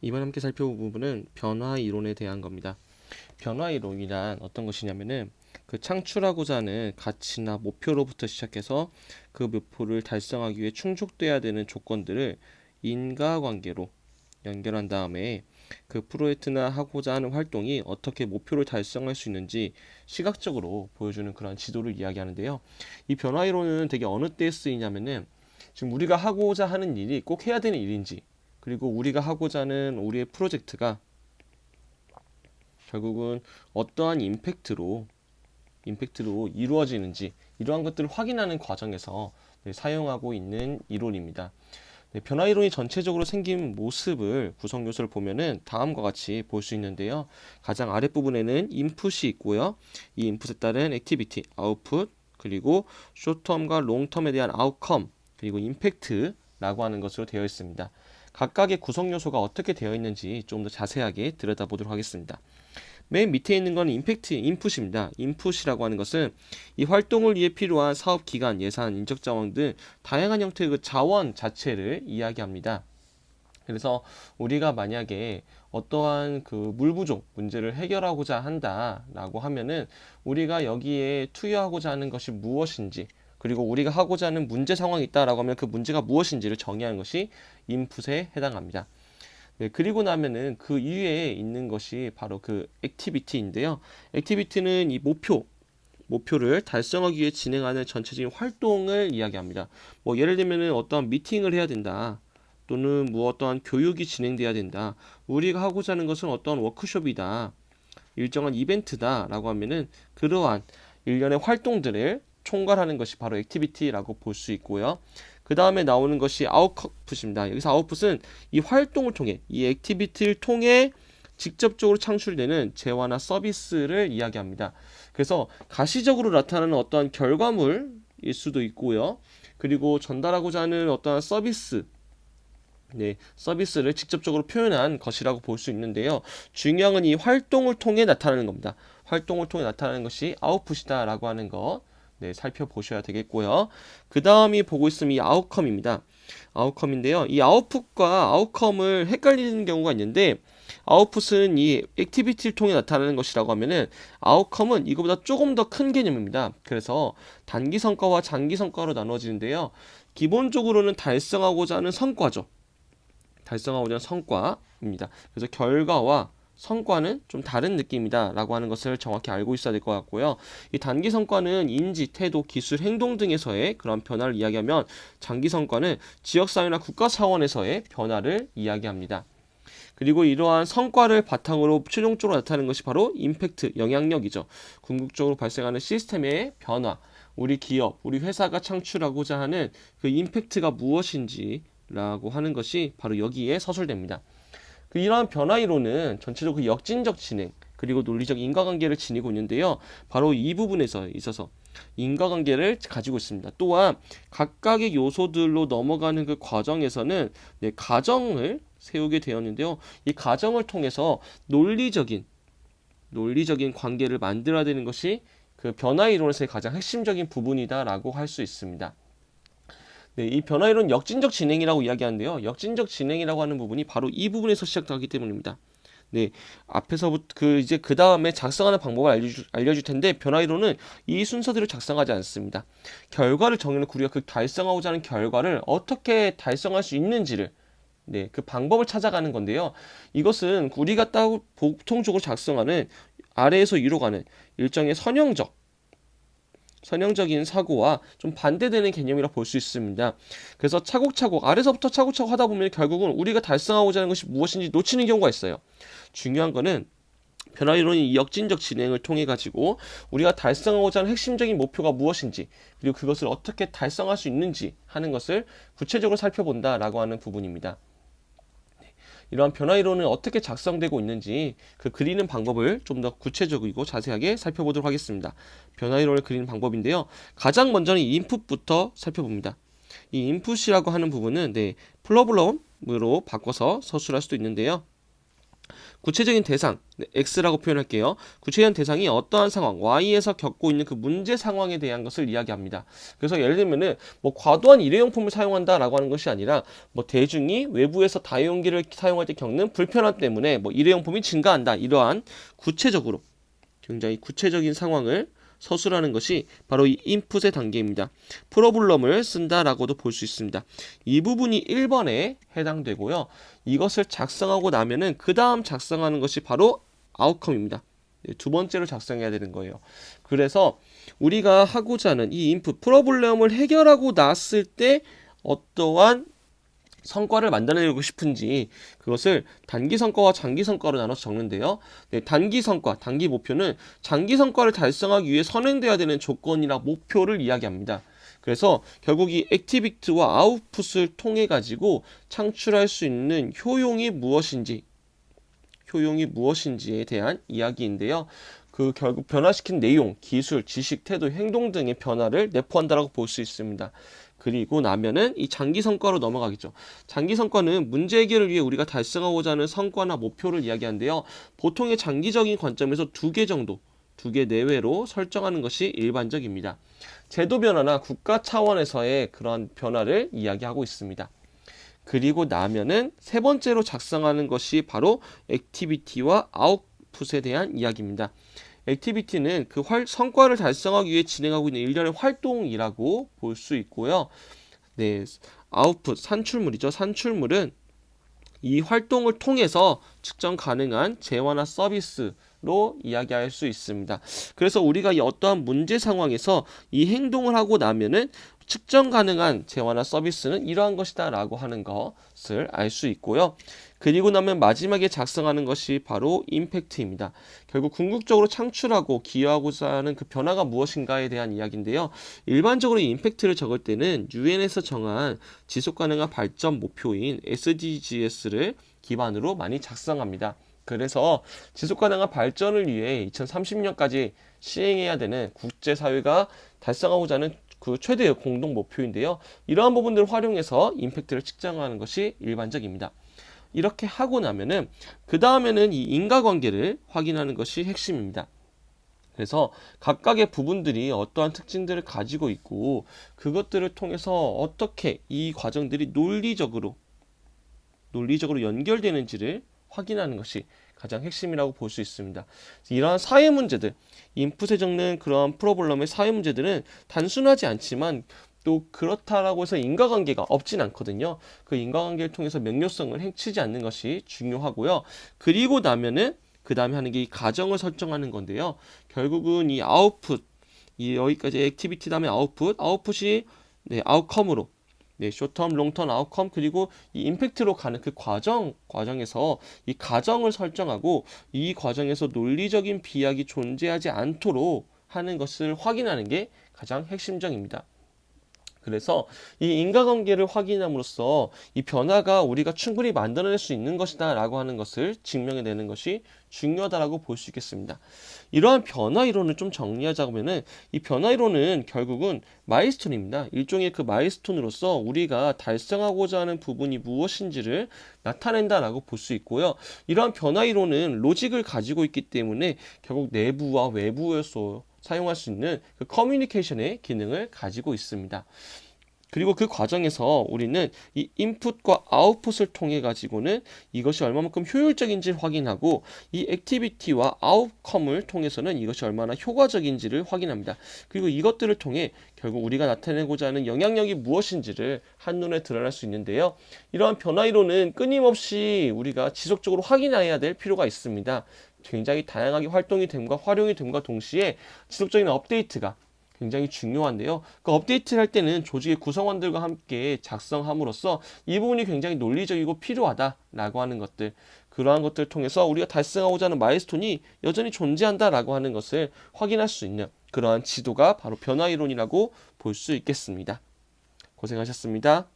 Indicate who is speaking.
Speaker 1: 이번 함께 살펴볼 부분은 변화 이론에 대한 겁니다. 변화 이론이란 어떤 것이냐면은 그 창출하고자 하는 가치나 목표로부터 시작해서 그 목표를 달성하기 위해 충족돼야 되는 조건들을 인과관계로 연결한 다음에 그 프로젝트나 하고자 하는 활동이 어떻게 목표를 달성할 수 있는지 시각적으로 보여주는 그런 지도를 이야기하는데요. 이 변화 이론은 되게 어느 때에 쓰이냐면은 지금 우리가 하고자 하는 일이 꼭 해야 되는 일인지, 그리고 우리가 하고자 하는 우리의 프로젝트가 결국은 어떠한 임팩트로 이루어지는지, 이러한 것들을 확인하는 과정에서 사용하고 있는 이론입니다. 변화 이론이 전체적으로 생긴 모습을, 구성 요소를 보면은 다음과 같이 볼 수 있는데요. 가장 아랫부분에는 인풋이 있고요. 이 인풋에 따른 액티비티, 아웃풋, 그리고 숏텀과 롱텀에 대한 아웃컴, 그리고 임팩트라고 하는 것으로 되어 있습니다. 각각의 구성 요소가 어떻게 되어 있는지 좀 더 자세하게 들여다보도록 하겠습니다. 맨 밑에 있는 건 임팩트, 인풋입니다. 인풋이라고 하는 것은 이 활동을 위해 필요한 사업 기간, 예산, 인적 자원 등 다양한 형태의 그 자원 자체를 이야기합니다. 그래서 우리가 만약에 어떠한 그 물 부족 문제를 해결하고자 한다라고 하면은 우리가 여기에 투여하고자 하는 것이 무엇인지, 그리고 우리가 하고자 하는 문제 상황이 있다라고 하면 그 문제가 무엇인지를 정의하는 것이 인풋에 해당합니다. 네, 그리고 나면은 그 이외에 있는 것이 바로 그 액티비티인데요. 액티비티는 이 목표를 달성하기 위해 진행하는 전체적인 활동을 이야기합니다. 뭐 예를 들면은 어떠한 미팅을 해야 된다. 또는 뭐 어떠한 교육이 진행돼야 된다. 우리가 하고자 하는 것은 어떠한 워크숍이다. 일정한 이벤트다라고 하면은 그러한 일련의 활동들을 총괄하는 것이 바로 액티비티라고 볼 수 있고요. 그 다음에 나오는 것이 아웃풋입니다. 여기서 아웃풋은 이 활동을 통해, 이 액티비티를 통해 직접적으로 창출되는 재화나 서비스를 이야기합니다. 그래서 가시적으로 나타나는 어떠한 결과물일 수도 있고요. 그리고 전달하고자 하는 어떠한 서비스, 서비스를 직접적으로 표현한 것이라고 볼 수 있는데요. 중요한 건 이 활동을 통해 나타나는 겁니다. 활동을 통해 나타나는 것이 아웃풋이다라고 하는 거, 살펴보셔야 되겠고요. 그 다음이 보고 있으면 이 아웃컴입니다. 아웃컴인데요. 이 아웃풋과 아웃컴을 헷갈리는 경우가 있는데, 아웃풋은 이 액티비티를 통해 나타나는 것이라고 하면은 아웃컴은 이거보다 조금 더 큰 개념입니다. 그래서 단기 성과와 장기 성과로 나눠지는데요. 기본적으로는 달성하고자 하는 성과죠. 달성하고자 하는 성과입니다. 그래서 결과와 성과는 좀 다른 느낌이다 라고 하는 것을 정확히 알고 있어야 될 것 같고요. 이 단기 성과는 인지, 태도, 기술, 행동 등에서의 그런 변화를 이야기하면, 장기 성과는 지역사회나 국가 차원에서의 변화를 이야기합니다. 그리고 이러한 성과를 바탕으로 최종적으로 나타나는 것이 바로 임팩트, 영향력이죠. 궁극적으로 발생하는 시스템의 변화, 우리 기업, 우리 회사가 창출하고자 하는 그 임팩트가 무엇인지 라고 하는 것이 바로 여기에 서술됩니다. 이러한 변화 이론은 전체적으로 그 역진적 진행, 그리고 논리적 인과관계를 지니고 있는데요. 바로 이 부분에서 있어서 인과관계를 가지고 있습니다. 또한 각각의 요소들로 넘어가는 그 과정에서는 가정을 세우게 되었는데요. 이 가정을 통해서 논리적인 관계를 만들어야 되는 것이 그 변화 이론에서의 가장 핵심적인 부분이다라고 할 수 있습니다. 이 변화 이론 역진적 진행이라고 이야기하는데요. 역진적 진행이라고 하는 부분이 바로 이 부분에서 시작하기 때문입니다. 앞에서부터 이제 그 다음에 작성하는 방법을 알려줄 텐데, 변화 이론은 이 순서대로 작성하지 않습니다. 결과를 정해놓고 우리가 그 달성하고자 하는 결과를 어떻게 달성할 수 있는지를, 그 방법을 찾아가는 건데요. 이것은 우리가 보통적으로 작성하는 아래에서 위로 가는 일정의 선형적인 사고와 좀 반대되는 개념이라 볼 수 있습니다. 그래서 차곡차곡, 아래서부터 차곡차곡 하다 보면 결국은 우리가 달성하고자 하는 것이 무엇인지 놓치는 경우가 있어요. 중요한 거는 변화 이론이 이 역진적 진행을 통해 가지고 우리가 달성하고자 하는 핵심적인 목표가 무엇인지, 그리고 그것을 어떻게 달성할 수 있는지 하는 것을 구체적으로 살펴본다라고 하는 부분입니다. 이러한 변화 이론은 어떻게 작성되고 있는지 그 그리는 방법을 좀 더 구체적이고 자세하게 살펴보도록 하겠습니다. 변화 이론을 그리는 방법인데요. 가장 먼저는 이 인풋부터 살펴봅니다. 이 인풋이라고 하는 부분은 플러블럼으로 바꿔서 서술할 수도 있는데요. 구체적인 대상, 네, X라고 표현할게요. 구체적인 대상이 어떠한 상황, Y에서 겪고 있는 그 문제 상황에 대한 것을 이야기합니다. 그래서 예를 들면은 뭐 과도한 일회용품을 사용한다라고 하는 것이 아니라 뭐 대중이 외부에서 다용기를 사용할 때 겪는 불편함 때문에 뭐 일회용품이 증가한다. 이러한 구체적으로 굉장히 구체적인 상황을 서술하는 것이 바로 이 인풋의 단계입니다. 프로블럼을 쓴다라고도 볼 수 있습니다. 이 부분이 1번에 해당되고요. 이것을 작성하고 나면은 그 다음 작성하는 것이 바로 아웃컴입니다. 두 번째로 작성해야 되는 거예요. 그래서 우리가 하고자 하는 이 인풋 프로블럼을 해결하고 났을 때 어떠한 성과를 만들어내고 싶은지 그것을 단기 성과와 장기 성과로 나눠서 적는데요. 네, 단기 성과, 단기 목표는 장기 성과를 달성하기 위해 선행돼야 되는 조건이나 목표를 이야기합니다. 그래서 결국 이 액티비티와 아웃풋을 통해 가지고 창출할 수 있는 효용이 무엇인지에 대한 이야기인데요. 그 결국 변화시킨 내용, 기술, 지식, 태도, 행동 등의 변화를 내포한다라고 볼 수 있습니다. 그리고 나면은 이 장기 성과로 넘어가겠죠. 장기 성과는 문제 해결을 위해 우리가 달성하고자 하는 성과나 목표를 이야기하는데요. 보통의 장기적인 관점에서 2개 내외로 설정하는 것이 일반적입니다. 제도 변화나 국가 차원에서의 그런 변화를 이야기하고 있습니다. 그리고 나면은 세 번째로 작성하는 것이 바로 액티비티와 아웃풋에 대한 이야기입니다. 액티비티는 그 성과를 달성하기 위해 진행하고 있는 일련의 활동이라고 볼 수 있고요. 네, 아웃풋, 산출물이죠. 산출물은 이 활동을 통해서 측정 가능한 재화나 서비스로 이야기할 수 있습니다. 그래서 우리가 이 어떠한 문제 상황에서 이 행동을 하고 나면은 측정 가능한 재화나 서비스는 이러한 것이다 라고 하는 것을 알 수 있고요. 그리고 나면 마지막에 작성하는 것이 바로 임팩트입니다. 결국 궁극적으로 창출하고 기여하고자 하는 그 변화가 무엇인가에 대한 이야기인데요. 일반적으로 이 임팩트를 적을 때는 UN에서 정한 지속가능한 발전 목표인 SDGs를 기반으로 많이 작성합니다. 그래서 지속가능한 발전을 위해 2030년까지 시행해야 되는 국제사회가 달성하고자 하는 그 최대의 공동 목표인데요. 이러한 부분들을 활용해서 임팩트를 측정하는 것이 일반적입니다. 이렇게 하고 나면은 그 다음에는 이 인과관계를 확인하는 것이 핵심입니다. 그래서 각각의 부분들이 어떠한 특징들을 가지고 있고 그것들을 통해서 어떻게 이 과정들이 논리적으로 연결되는지를 확인하는 것이 가장 핵심이라고 볼 수 있습니다. 이러한 사회 문제들, 인풋에 적는 그러한 프로블럼의 사회 문제들은 단순하지 않지만 또 그렇다라고 해서 인과관계가 없진 않거든요. 그 인과관계를 통해서 명료성을 해치지 않는 것이 중요하고요. 그리고 나면은 그 다음에 하는 게 이 가정을 설정하는 건데요. 결국은 이 아웃풋, 이 여기까지 액티비티 다음에 아웃풋이 네, 아웃컴으로 네, 쇼텀, 롱텀 아웃컴 그리고 이 임팩트로 가는 그 과정에서 이 가정을 설정하고 이 과정에서 논리적인 비약이 존재하지 않도록 하는 것을 확인하는 게 가장 핵심적입니다. 그래서 이 인과관계를 확인함으로써 이 변화가 우리가 충분히 만들어낼 수 있는 것이다 라고 하는 것을 증명해내는 것이 중요하다라고 볼 수 있겠습니다. 이러한 변화 이론을 좀 정리하자면은 이 변화 이론은 결국은 마일스톤입니다. 일종의 그 마일스톤으로서 우리가 달성하고자 하는 부분이 무엇인지를 나타낸다라고 볼 수 있고요. 이러한 변화 이론은 로직을 가지고 있기 때문에 결국 내부와 외부에서 사용할 수 있는 그 커뮤니케이션의 기능을 가지고 있습니다. 그리고 그 과정에서 우리는 이 인풋과 아웃풋을 통해 가지고는 이것이 얼마만큼 효율적인지를 확인하고 이 액티비티와 아웃컴을 통해서는 이것이 얼마나 효과적인지를 확인합니다. 그리고 이것들을 통해 결국 우리가 나타내고자 하는 영향력이 무엇인지를 한눈에 드러날 수 있는데요. 이러한 변화 이론은 끊임없이 우리가 지속적으로 확인해야 될 필요가 있습니다. 굉장히 다양하게 활용이 됨과 동시에 지속적인 업데이트가 굉장히 중요한데요. 그 업데이트를 할 때는 조직의 구성원들과 함께 작성함으로써 이 부분이 굉장히 논리적이고 필요하다라고 하는 것들, 그러한 것들을 통해서 우리가 달성하고자 하는 마일스톤이 여전히 존재한다라고 하는 것을 확인할 수 있는 그러한 지도가 바로 변화 이론이라고 볼 수 있겠습니다. 고생하셨습니다.